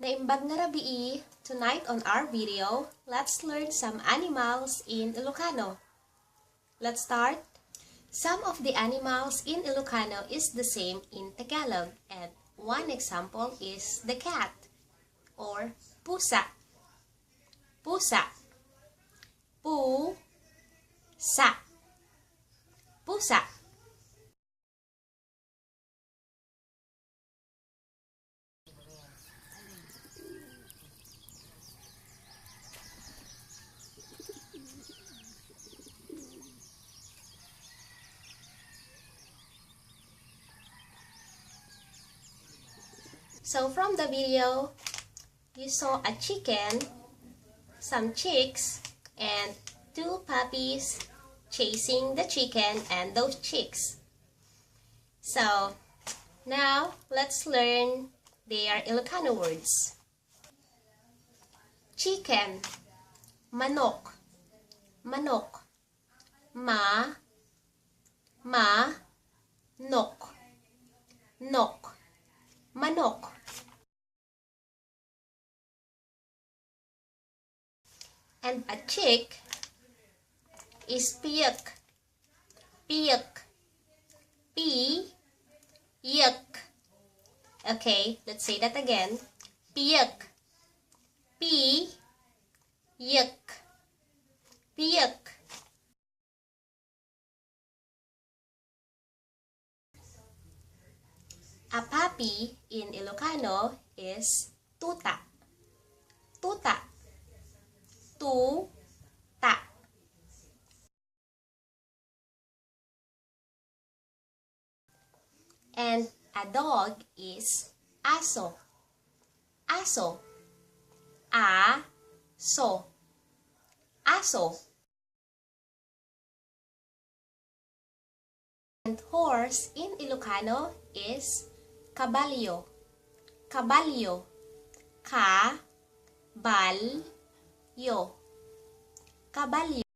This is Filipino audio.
Naimbag nga rabii, tonight on our video, let's learn some animals in Ilocano. Let's start. Some of the animals in Ilocano is the same in Tagalog, and one example is the cat or pusa. Pusa. Pusa. Pusa. So from the video, you saw a chicken, some chicks, and two puppies chasing the chicken and those chicks. So now let's learn their Ilocano words. Chicken, manok, manok, nok, nok, manok. And a chick is piyek, piyek, piyek. Okay, let's say that again. Piyek, piyek, piyek. A puppy in Ilocano is tuta, tuta. Tuta. And a dog is aso. Aso. Aso. Aso. And horse in Ilocano is caballo. Caballo. Caballo. Caballo.